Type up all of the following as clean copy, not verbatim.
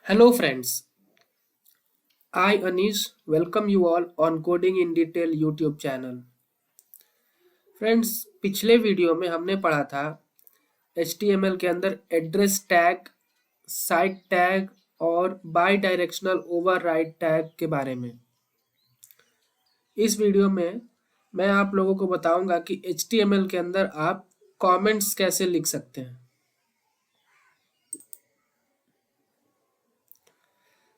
Hello friends, I Anish welcome you all on Coding in Detail YouTube channel. Friends पिछले video में हमने पढ़ा था HTML के अंदर एड्रेस टैग, साइट टैग और बाई डायरेक्शनल ओवरराइड टैग के बारे में। इस वीडियो में मैं आप लोगों को बताऊंगा कि HTML के अंदर आप कमेंट्स कैसे लिख सकते हैं।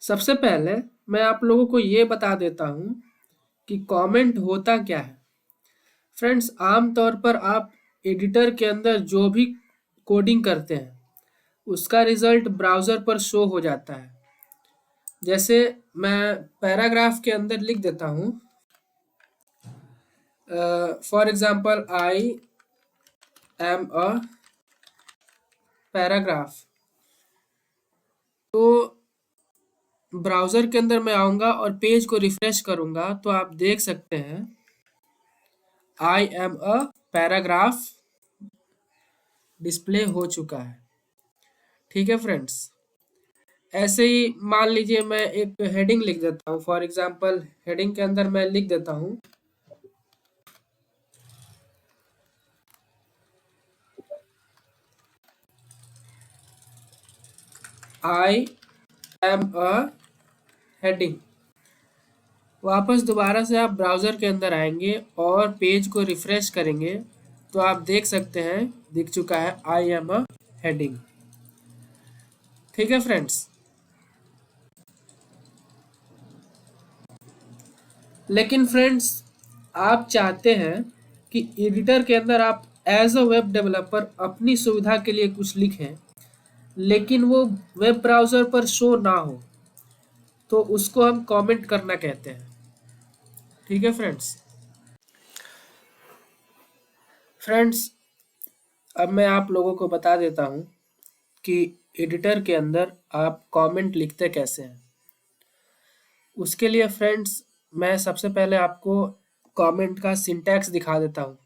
सबसे पहले मैं आप लोगों को ये बता देता हूं कि कमेंट होता क्या है। फ्रेंड्स आमतौर पर आप एडिटर के अंदर जो भी कोडिंग करते हैं उसका रिजल्ट ब्राउज़र पर शो हो जाता है। जैसे मैं पैराग्राफ के अंदर लिख देता हूँ, for example I am a paragraph. तो ब्राउज़र के अंदर मैं आऊँगा और पेज को रिफ्रेश करूँगा तो आप देख सकते हैं I am a paragraph display हो चुका है। ठीक है फ्रेंड्स, ऐसे ही मान लीजिए मैं एक हेडिंग लिख देता हूँ। फॉर एग्जांपल हेडिंग के अंदर मैं लिख देता हूँ आई एम अ हेडिंग। वापस दोबारा से आप ब्राउज़र के अंदर आएंगे और पेज को रिफ्रेश करेंगे तो आप देख सकते हैं दिख चुका है आई एम अ हेडिंग। ठीक है फ्रेंड्स, लेकिन फ्रेंड्स आप चाहते हैं कि एडिटर के अंदर आप एज अ वेब डेवलपर अपनी सुविधा के लिए कुछ लिखें लेकिन वो वेब ब्राउज़र पर शो ना हो, तो उसको हम कमेंट करना कहते हैं। ठीक है फ्रेंड्स। फ्रेंड्स अब मैं आप लोगों को बता देता हूँ कि एडिटर के अंदर आप कमेंट लिखते कैसे हैं। उसके लिए फ्रेंड्स मैं सबसे पहले आपको कमेंट का सिंटैक्स दिखा देता हूँ।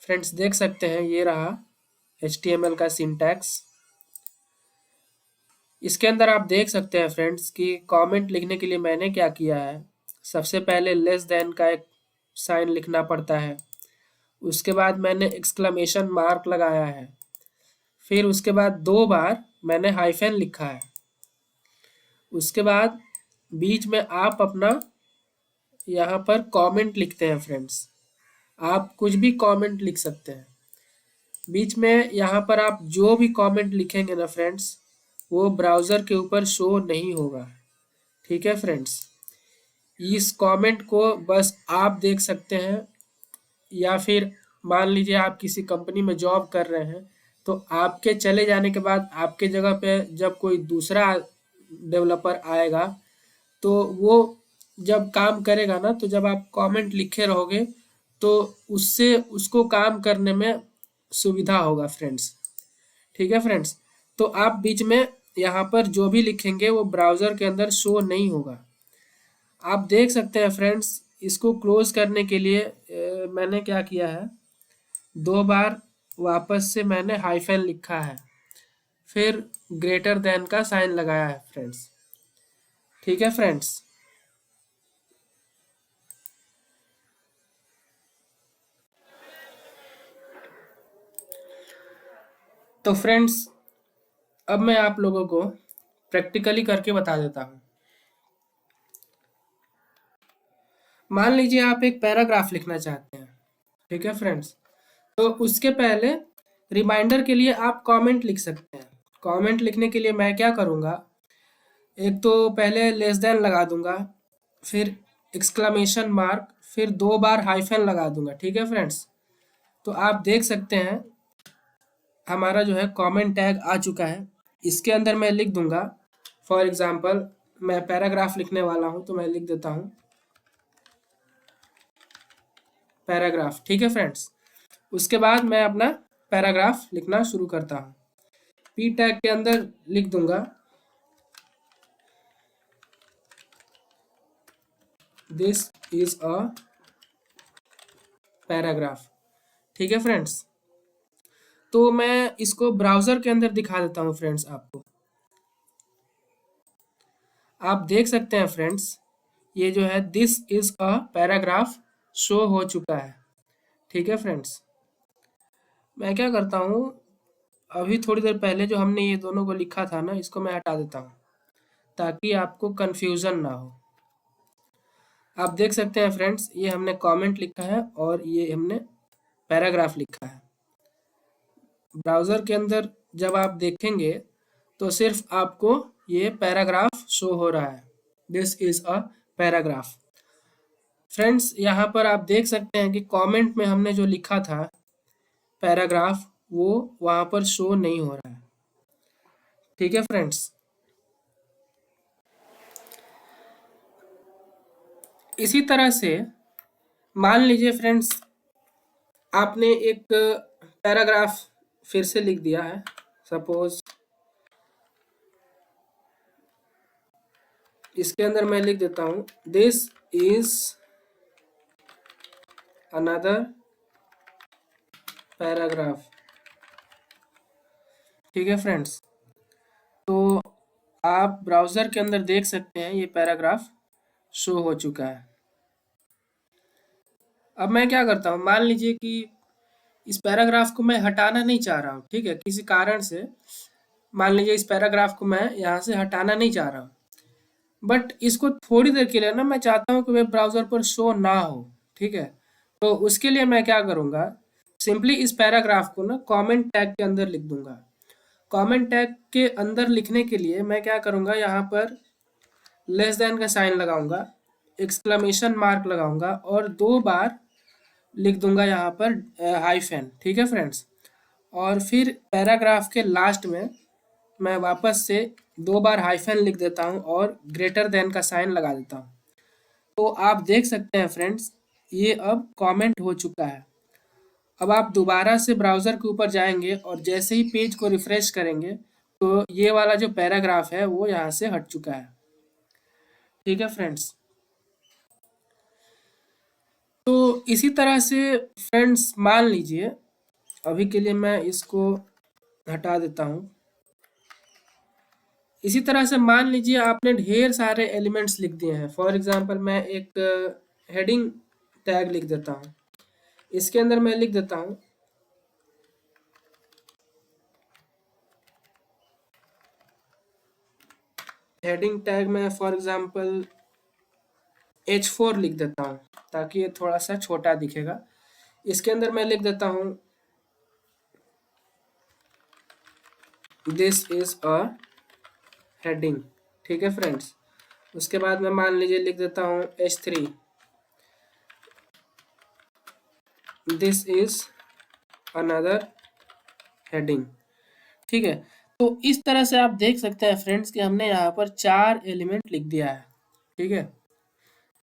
फ्रेंड्स देख सकते हैं ये रहा HTML का सिंटैक्स। इसके अंदर आप देख सकते हैं फ्रेंड्स कि कमेंट लिखने के लिए मैंने क्या किया है। सबसे पहले लेस देन का एक साइन लिखना पड़ता है, उसके बाद मैंने एक्सक्लेमेशन मार्क लगाया है, फिर उसके बाद 2 बार मैंने हाइफन लिखा है, उसके बाद बीच में आप अपना यहाँ पर कमेंट लिखते हैं। फ्रेंड्स आप कुछ भी कमेंट लिख सकते हैं बीच में। यहाँ पर आप जो भी कमेंट लिखेंगे ना फ्रेंड्स वो ब्राउज़र के ऊपर शो नहीं होगा। ठीक है फ्रेंड्स, इस कमेंट को बस आप देख सकते हैं, या फिर मान लीजिए आप किसी कंपनी में जॉब कर रहे हैं तो आपके चले जाने के बाद आपके जगह पे जब कोई दूसरा डेवलपर आएगा तो वो जब काम करेगा ना, तो जब आप कमेंट लिखे रहोगे तो उससे उसको काम करने में सुविधा होगा फ्रेंड्स। ठीक है फ्रेंड्स, तो आप बीच में यहाँ पर जो भी लिखेंगे वो ब्राउज़र के अंदर शो नहीं होगा। आप देख सकते हैं फ्रेंड्स, इसको क्लोज करने के लिए मैंने क्या किया है, 2 बार वापस से मैंने हाइफन लिखा है, फिर ग्रेटर देन का साइन लगाया है फ्रेंड्स। ठीक है फ्रेंड्स, तो फ्रेंड्स अब मैं आप लोगों को प्रैक्टिकली करके बता देता हूँ। मान लीजिए आप एक पैराग्राफ लिखना चाहते हैं। ठीक है फ्रेंड्स, तो उसके पहले रिमाइंडर के लिए आप कमेंट लिख सकते हैं। कमेंट लिखने के लिए मैं क्या करूँगा, एक तो पहले लेस देन लगा दूंगा, फिर एक्सक्लेमेशन मार्क, फिर 2 बार हाइफन लगा दूंगा। ठीक है फ्रेंड्स, तो आप देख सकते हैं हमारा जो है कमेंट टैग आ चुका है। इसके अंदर मैं लिख दूंगा, फॉर एग्जांपल मैं पैराग्राफ लिखने वाला हूं तो मैं लिख देता हूं पैराग्राफ। ठीक है फ्रेंड्स, उसके बाद मैं अपना पैराग्राफ लिखना शुरू करता हूं। पी टैग के अंदर लिख दूंगा दिस इज अ पैराग्राफ। ठीक है फ्रेंड्स, तो मैं इसको ब्राउज़र के अंदर दिखा देता हूँ फ्रेंड्स आपको। आप देख सकते हैं फ्रेंड्स, ये जो है this is a paragraph show हो चुका है। ठीक है फ्रेंड्स, मैं क्या करता हूँ, अभी थोड़ी देर पहले जो हमने ये दोनों को लिखा था ना, इसको मैं हटा देता हूँ ताकि आपको कंफ्यूजन ना हो। आप देख सकते हैं फ्रेंड्स, ये हमने कमेंट लिखा है और ये हमने पैराग्राफ लिखा है। ब्राउज़र के अंदर जब आप देखेंगे तो सिर्फ आपको ये पैराग्राफ शो हो रहा है, this is a paragraph. Friends, यहाँ पर आप देख सकते हैं कि कमेंट में हमने जो लिखा था पैराग्राफ, वो वहाँ पर शो नहीं हो रहा है। ठीक है फ्रेंड्स, इसी तरह से मान लीजिए फ्रेंड्स, आपने एक पैराग्राफ फिर से लिख दिया है। सपोज इसके अंदर मैं लिख देता हूँ दिस इज अनदर पैराग्राफ। ठीक है फ्रेंड्स, तो आप ब्राउज़र के अंदर देख सकते हैं ये पैराग्राफ शो हो चुका है। अब मैं क्या करता हूँ, मान लीजिए कि इस पैराग्राफ को मैं हटाना नहीं चाह रहा हूँ। ठीक है, किसी कारण से मान लीजिए इस पैराग्राफ को मैं यहाँ से हटाना नहीं चाह रहा हूँ, बट इसको थोड़ी देर के लिए ना मैं चाहता हूँ कि वेब ब्राउज़र पर शो ना हो। ठीक है, तो उसके लिए मैं क्या करूँगा, सिंपली इस पैराग्राफ को ना कमेंट टैग के अंदर लिख दूंगा। कमेंट टैग के अंदर लिखने के लिए मैं क्या करूँगा, यहाँ पर लेस देन का साइन लगाऊंगा, एक्सक्लेमेशन मार्क लगाऊंगा और 2 बार लिख दूंगा यहाँ पर हाइफन। ठीक है फ्रेंड्स, और फिर पैराग्राफ के लास्ट में मैं वापस से 2 बार हाइफन लिख देता हूँ और ग्रेटर देन का साइन लगा देता हूँ। तो आप देख सकते हैं फ्रेंड्स, ये अब कमेंट हो चुका है। अब आप दोबारा से ब्राउज़र के ऊपर जाएंगे और जैसे ही पेज को रिफ्रेश करेंगे तो ये वाला जो पैराग्राफ है वो यहाँ से हट चुका है। ठीक है फ्रेंड्स, तो इसी तरह से फ्रेंड्स मान लीजिए, अभी के लिए मैं इसको हटा देता हूँ। इसी तरह से मान लीजिए आपने ढेर सारे एलिमेंट्स लिख दिए हैं। फॉर एग्जांपल मैं एक हेडिंग टैग लिख देता हूँ। इसके अंदर मैं लिख देता हूँ हेडिंग टैग में फॉर एग्जांपल H4 लिख देता हूँ ताकि ये थोड़ा सा छोटा दिखेगा। इसके अंदर मैं लिख देता हूँ दिस इज अ हेडिंग। ठीक है फ्रेंड्स, उसके बाद मैं मान लीजिए लिख देता हूँ H3 this is another heading. ठीक है, तो इस तरह से आप देख सकते हैं फ्रेंड्स कि हमने यहाँ पर 4 एलिमेंट लिख दिया है। ठीक है,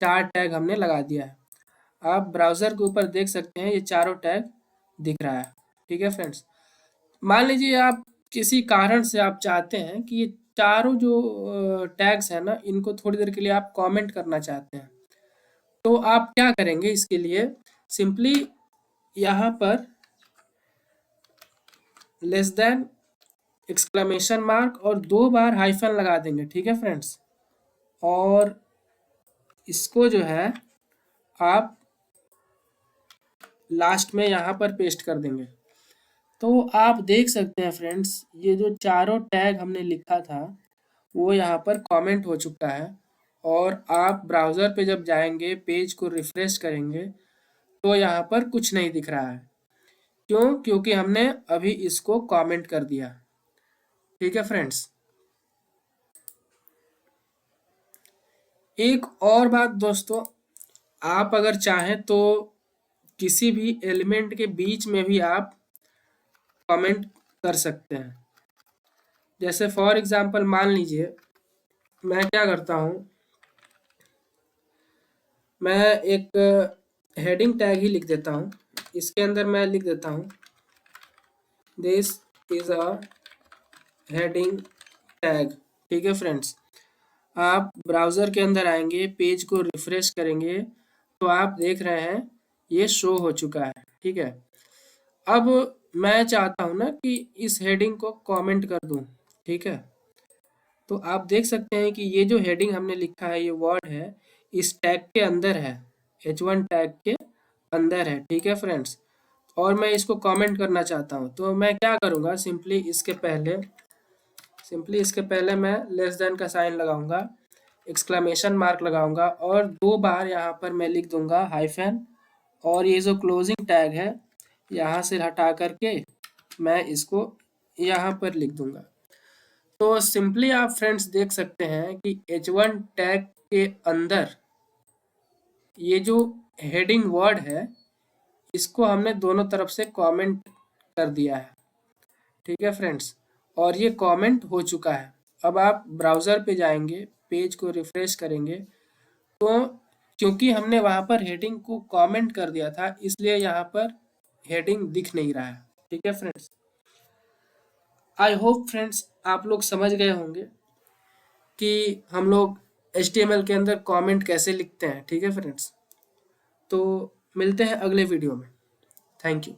4 टैग हमने लगा दिया है। आप ब्राउज़र के ऊपर देख सकते हैं ये चारों टैग दिख रहा है। ठीक है फ्रेंड्स, मान लीजिए आप किसी कारण से आप चाहते हैं कि ये चारों जो टैग्स हैं ना, इनको थोड़ी देर के लिए आप कमेंट करना चाहते हैं, तो आप क्या करेंगे, इसके लिए सिंपली यहाँ पर लेस देन एक्सक्लेमेशन मार्क और 2 बार हाइफन लगा देंगे। ठीक है फ्रेंड्स, और इसको जो है आप लास्ट में यहाँ पर पेस्ट कर देंगे। तो आप देख सकते हैं फ्रेंड्स, ये जो चारों टैग हमने लिखा था वो यहाँ पर कमेंट हो चुका है। और आप ब्राउज़र पे जब जाएंगे, पेज को रिफ्रेश करेंगे तो यहाँ पर कुछ नहीं दिख रहा है। क्यों? क्योंकि हमने अभी इसको कमेंट कर दिया। ठीक है फ्रेंड्स, एक और बात दोस्तों, आप अगर चाहें तो किसी भी एलिमेंट के बीच में भी आप कमेंट कर सकते हैं। जैसे फॉर एग्जांपल मान लीजिए मैं क्या करता हूँ, मैं एक हेडिंग टैग ही लिख देता हूँ। इसके अंदर मैं लिख देता हूँ this is a heading tag. ठीक है फ्रेंड्स, आप ब्राउज़र के अंदर आएंगे, पेज को रिफ्रेश करेंगे तो आप देख रहे हैं ये शो हो चुका है। ठीक है, अब मैं चाहता हूँ ना कि इस हेडिंग को कमेंट कर दूँ। ठीक है, तो आप देख सकते हैं कि ये जो हेडिंग हमने लिखा है, ये वर्ड है, इस टैग के अंदर है, H1 टैग के अंदर है। ठीक है फ्रेंड्स, और मैं इसको कमेंट करना चाहता हूँ, तो मैं क्या करूँगा, सिंपली इसके पहले मैं लेस देन का साइन लगाऊंगा, एक्सक्लेमेशन मार्क लगाऊंगा, और 2 बार यहाँ पर मैं लिख दूंगा हाइफन, और ये जो क्लोजिंग टैग है यहाँ से हटा करके मैं इसको यहाँ पर लिख दूंगा। तो सिंपली आप फ्रेंड्स देख सकते हैं कि H1 टैग के अंदर ये जो हेडिंग वर्ड है, इसको हमने दोनों तरफ से कमेंट कर दिया है। ठीक है फ्रेंड्स, और ये कमेंट हो चुका है। अब आप ब्राउज़र पे जाएंगे, पेज को रिफ्रेश करेंगे, तो क्योंकि हमने वहाँ पर हेडिंग को कमेंट कर दिया था, इसलिए यहाँ पर हेडिंग दिख नहीं रहा है। ठीक है फ्रेंड्स, आई होप फ्रेंड्स आप लोग समझ गए होंगे कि हम लोग HTML के अंदर कमेंट कैसे लिखते हैं। ठीक है फ्रेंड्स, तो मिलते हैं अगले वीडियो में। Thank you.